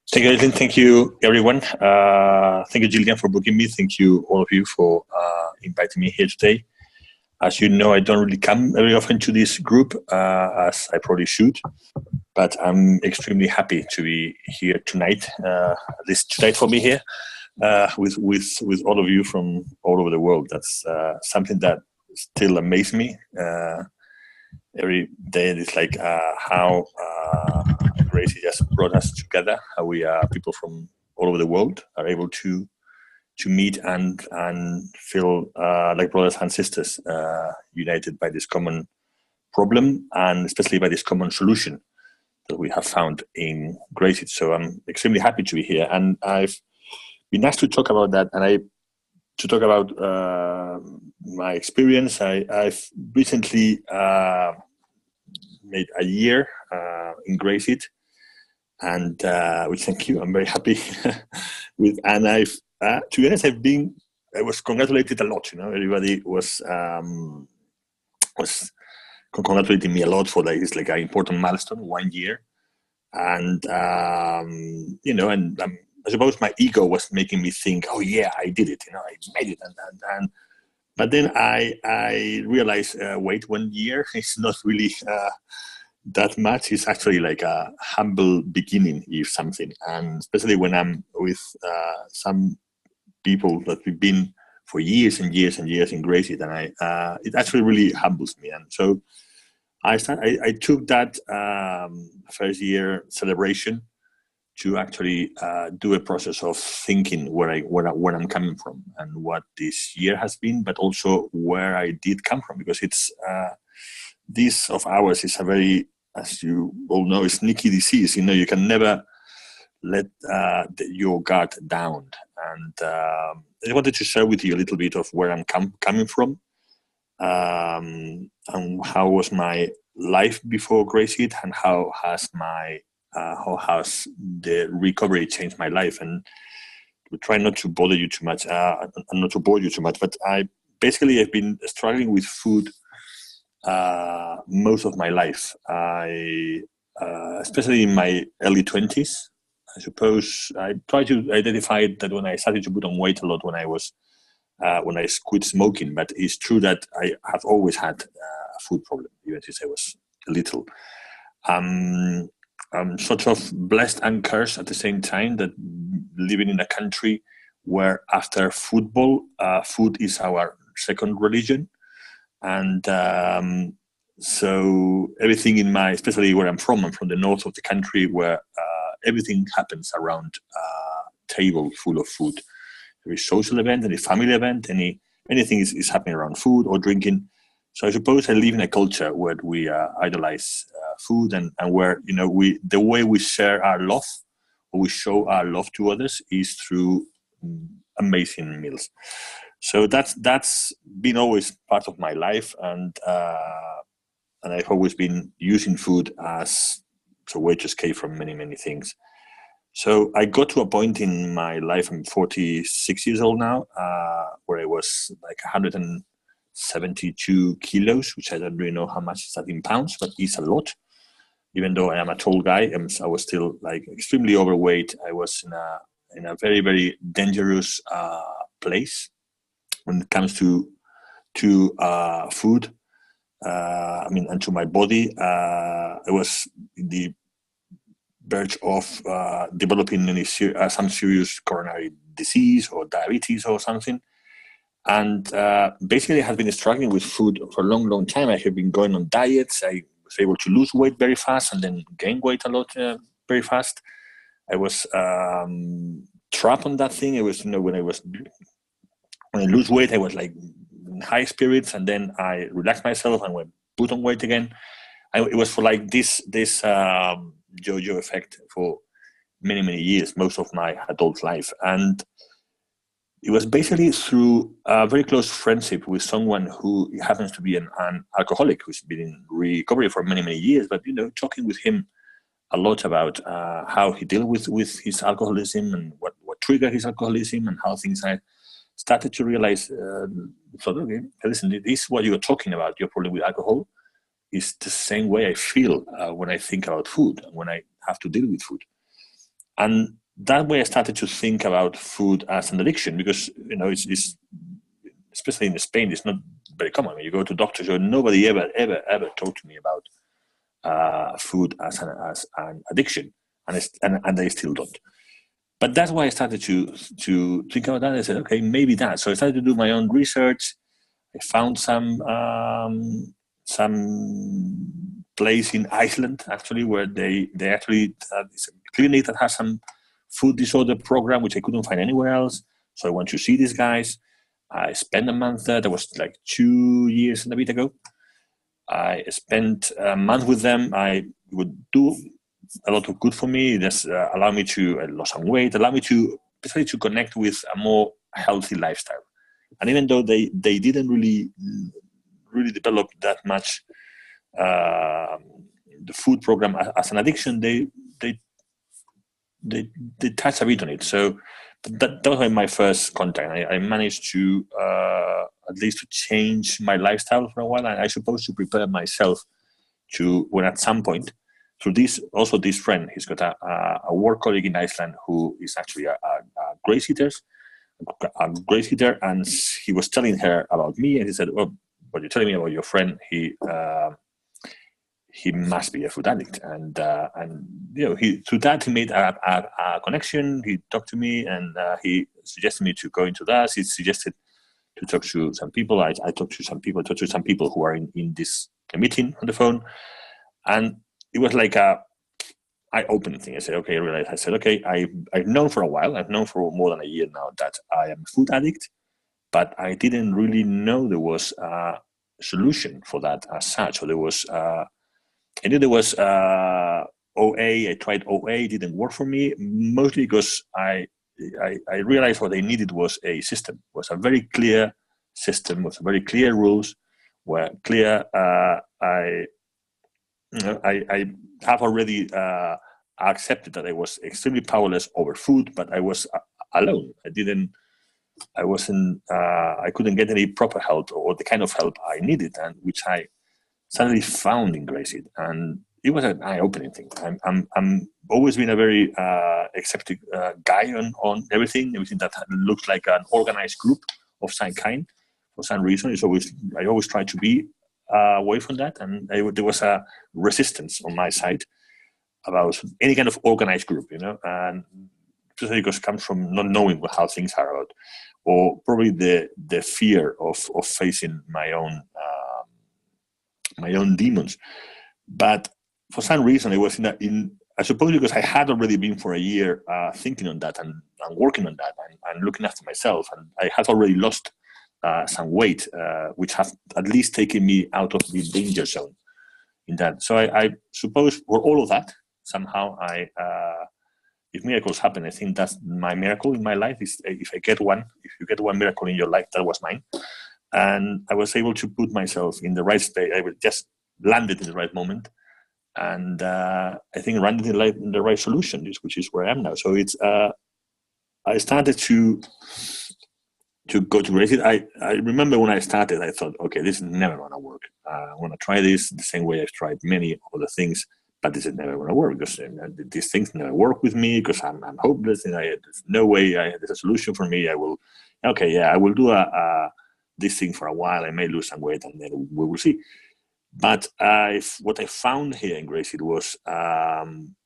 Thank you, Aileen. Thank you, everyone. Thank you, Gillian, for booking me. Thank you, all of you, for inviting me here today. As you know, I don't really come very often to this group, as I probably should, but I'm extremely happy to be here tonight, at least tonight for me here, with all of you from all over the world. That's something that still amazes me. Every day it's like how Gracie just brought us together, how we are people from all over the world are able to meet and feel like brothers and sisters, united by this common problem and especially by this common solution that we have found in GreySheeters. So I'm extremely happy to be here, and I've been asked to talk about that, and to talk about my experience. I've recently made a year in GreySheet, and which, thank you, I'm very happy with. And I've to be honest, I was congratulated a lot. Everybody was congratulating me a lot for it's like an important milestone, 1 year, and and I suppose my ego was making me think, oh yeah, I did it, I made it, and but then I realized, wait, 1 year is not really that much. It's actually like a humble beginning, if something, and especially when I'm with some people that we've been for years and years and years in GreySheet, and it actually really humbles me. And so I took that first year celebration to actually do a process of thinking where I'm coming from and what this year has been, but also where I did come from, because it's this of ours is a very, as you all know, sneaky disease. You can never let your guard down. And I wanted to share with you a little bit of where I'm coming from, and how was my life before GreySheet, and how has the recovery changed my life. And we try not to bother you too much, and not to bore you too much, but I've been struggling with food most of my life. Especially in my early 20s, I suppose. I tried to identify that when I started to put on weight a lot when I quit smoking, but it's true that I have always had a food problem, even since I was little. I'm sort of blessed and cursed at the same time, that living in a country where after football, food is our second religion. And so everything especially where I'm from the north of the country, where everything happens around a table full of food. Every social event, any family event, anything is happening around food or drinking. So I suppose I live in a culture where we idolize food, and where the way we share our love, or we show our love to others, is through amazing meals. So that's been always part of my life, and I've always been using food as a way to escape from many, many things. So I got to a point in my life, I'm 46 years old now, where I was like 172 kilos, which I don't really know how much is that in pounds, but it's a lot. Even though I am a tall guy, I was still like extremely overweight. I was in a very, very dangerous place when it comes to food. And to my body. I was in the verge of developing some serious coronary disease or diabetes or something. And basically I have been struggling with food for a long, long time. I have been going on diets. I was able to lose weight very fast and then gain weight a lot very fast. I was trapped on that thing. It was, when I lose weight, I was like in high spirits, and then I relaxed myself and went put on weight again. It was for like this yo-yo effect for many, many years, most of my adult life. And it was basically through a very close friendship with someone who happens to be an alcoholic, who's been in recovery for many, many years, but talking with him a lot about how he dealt with his alcoholism, and what triggered his alcoholism, and how things I started to realize, okay, listen, this is what you were talking about, your problem with alcohol is the same way I feel when I think about food and when I have to deal with food. And that way I started to think about food as an addiction, because, it's especially in Spain, it's not very common. When you go to doctors, nobody ever talked to me about food as an addiction, and they still don't. But that's why I started to think about that. I said, okay, maybe that. So I started to do my own research. I found some place in Iceland, actually, where they actually it's a clinic that has some food disorder program, which I couldn't find anywhere else. So I went to see these guys. I spent a month there. That was like 2 years and a bit ago. I spent a month with them. I would do a lot of good for me. Just allow me to lose some weight, allow me to basically to connect with a more healthy lifestyle. And even though they didn't really develop that much the food program as an addiction, they touched a bit on it. So that was my first contact. I managed to at least to change my lifestyle for a while, and I suppose to prepare myself to when at some point, through this friend, he's got a work colleague in Iceland who is actually a GreySheeter, and he was telling her about me, and he said, "Oh, what you're telling me about your friend? He must be a food addict." And he through that he made a connection. He talked to me, and he suggested me to go into that. He suggested to talk to some people. I talked to some people. Talked to some people who are in this meeting on the phone, and it was like a eye-opening thing. I said, okay, I realized. I said, okay, I've known for a while. I've known for more than a year now that I am a food addict, but I didn't really know there was a solution for that as such. So there was, I knew there was OA. I tried OA, it didn't work for me, mostly because I realized what I needed was a system. It was a very clear system, with very clear rules, were clear. I have already accepted that I was extremely powerless over food, but I was alone. I couldn't get any proper help or the kind of help I needed, and which I suddenly found in GreySheet, and it was an eye-opening thing. I'm always been a very accepting guy on everything that looks like an organized group of some kind. For some reason, I always try to be away from that, and there was a resistance on my side about any kind of organized group, and just because it comes from not knowing how things are about, or probably the fear of facing my own demons. But for some reason, it was I suppose because I had already been for a year thinking on that and working on that and looking after myself, and I had already lost some weight, which have at least taken me out of the danger zone in that. So I suppose for all of that, somehow if miracles happen, I think that's my miracle in my life. Is if you get one miracle in your life, that was mine. And I was able to put myself in the right state. I just landed in the right moment. And I think landed in the right solution, which is where I am now. So it's I started to go to GreySheet. I remember when I started, I thought, okay, this is never going to work. I want to try this the same way I've tried many other things, but this is never going to work because these things never work with me because I'm hopeless and there's no way there's a solution for me. I will do this thing for a while. I may lose some weight and then we will see. But what I found here in GreySheet was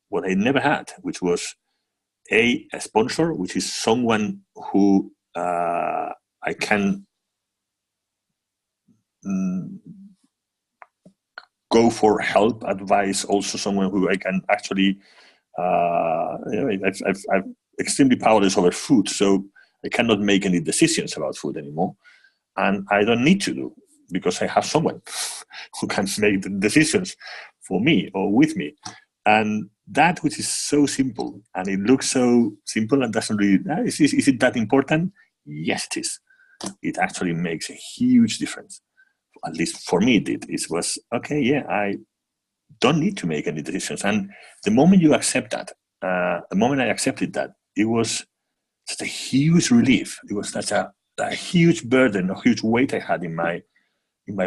what I never had, which was a sponsor, which is someone who I can go for help, advice, also someone who I can actually, I'm extremely powerless over food, so I cannot make any decisions about food anymore. And I don't need to do, because I have someone who can make the decisions for me or with me. And that which is so simple, and it looks so simple and doesn't really, is it that important? Yes, it is. It actually makes a huge difference. At least for me, it did. It was, okay, yeah, I don't need to make any decisions. And the moment you accept that, the moment I accepted that, it was such a huge relief. It was such a huge burden, a huge weight I had in my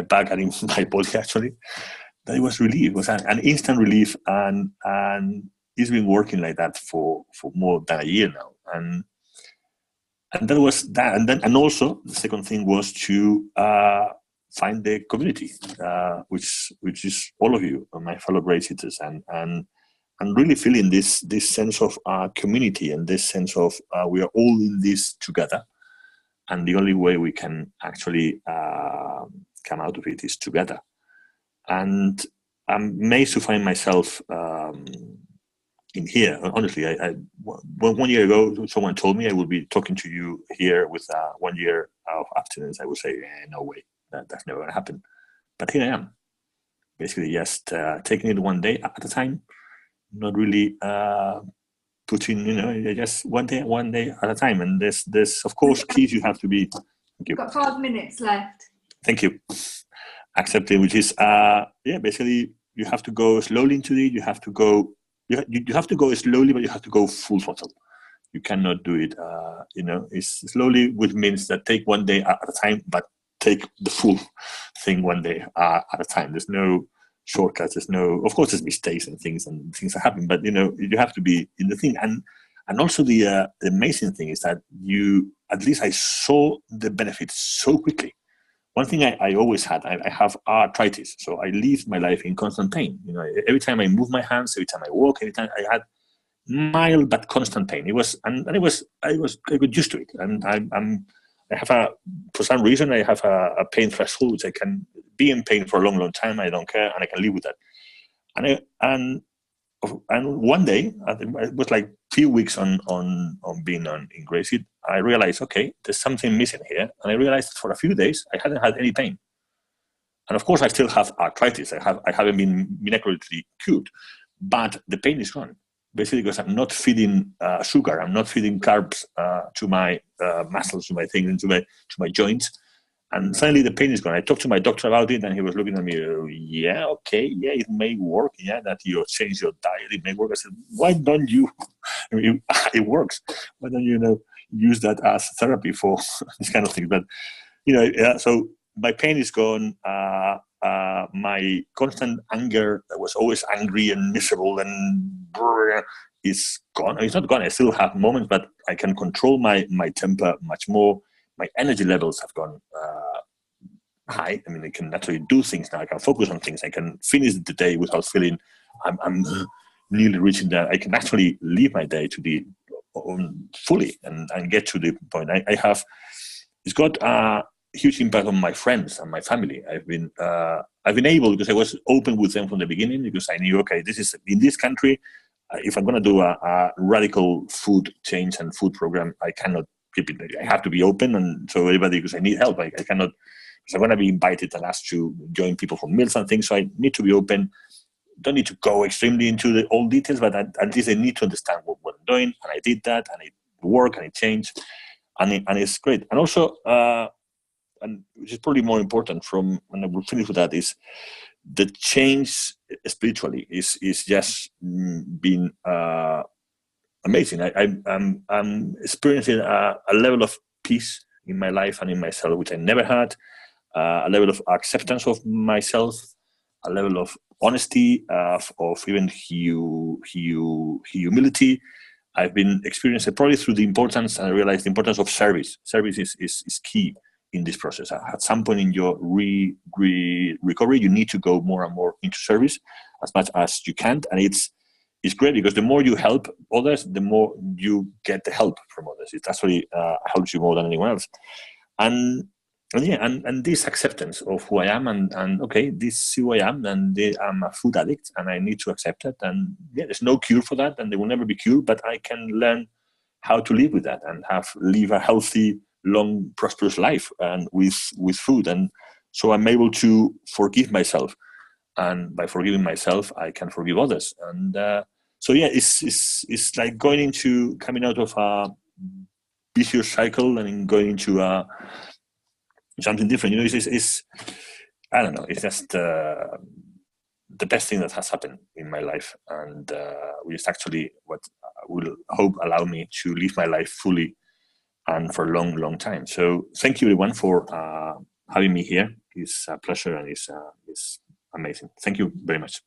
back and in my body, actually, that it was relief. It was an instant relief, and it's been working like that for more than a year now, and that was that. And also the second thing was to find the community, which is all of you, my fellow GreySheeters, and really feeling this sense of community and this sense of we are all in this together, and the only way we can actually come out of it is together. And I'm amazed to find myself in here. Honestly, I 1 year ago, someone told me I would be talking to you here with 1 year of abstinence. I would say, no way, that's never going to happen. But here I am, basically just taking it one day at a time, not really putting, just one day at a time. And there's of course keys you have to be. Thank you. Got 5 minutes left. Thank you. Accepting, which is basically you have to go slowly into it. You have to go. You have to go slowly, but you have to go full throttle. You cannot do it. It's slowly, which means that take 1 day at a time, but take the full thing 1 day at a time. There's no shortcuts. There's no. Of course, there's mistakes and things that happen, but you have to be in the thing. And also the amazing thing is that at least I saw the benefits so quickly. One thing I always had, I have arthritis, so I live my life in constant pain. Every time I move my hands, every time I walk, every time I had mild but constant pain. I got used to it, and I have for some reason I have a pain threshold which I can be in pain for a long time. I don't care, and I can live with that. And one day, it was like few weeks on being in GreySheet, I realized, okay, there's something missing here. And I realized that for a few days, I hadn't had any pain. And of course, I still have arthritis. I haven't been miraculously cured, but the pain is gone. Basically, because I'm not feeding sugar, I'm not feeding carbs to my muscles, to my things, to my joints. And suddenly the pain is gone. I talked to my doctor about it, and he was looking at me, yeah, okay, yeah, it may work. Yeah, that you change your diet, it may work. I said, why don't you, it works. Why don't you, use that as therapy for this kind of thing? But, so my pain is gone. My constant anger, that was always angry and miserable and is gone. It's not gone. I still have moments, but I can control my temper much more. My energy levels have gone high. I mean, I can naturally do things now. I can focus on things. I can finish the day without feeling I'm nearly reaching that. I can actually live my day to the fully and get to the point. It's got a huge impact on my friends and my family. I've been able, because I was open with them from the beginning, because I knew, okay, this is in this country. If I'm going to do a radical food change and food program, I cannot keep it. I have to be open, and so everybody, because I need help. I cannot, because I'm going to be invited and asked to join people for meals and things. So I need to be open. Don't need to go extremely into all details, but at least I need to understand what I'm doing. And I did that, and it worked, and it changed, and it's great. And also, and which is probably more important from when I will finish with that, is the change spiritually is just been amazing. I'm experiencing a level of peace in my life and in myself, which I never had, a level of acceptance of myself, a level of honesty, of even humility. I've been experiencing probably through the importance, and I realized the importance of service. Service is key in this process. At some point in your recovery, you need to go more and more into service as much as you can. And it's great, because the more you help others, the more you get the help from others. It actually helps you more than anyone else. And this acceptance of who I am, and okay, this is who I am, and I'm a food addict, and I need to accept it. And there's no cure for that, and they will never be cured, but I can learn how to live with that and live a healthy, long, prosperous life and with food. And so I'm able to forgive myself, and by forgiving myself, I can forgive others. And so it's like coming out of a vicious cycle and going into something different. It's I don't know. It's just the best thing that has happened in my life, and which is actually what will hope allow me to live my life fully and for a long, long time. So thank you everyone for having me here. It's a pleasure, and it's amazing. Thank you very much.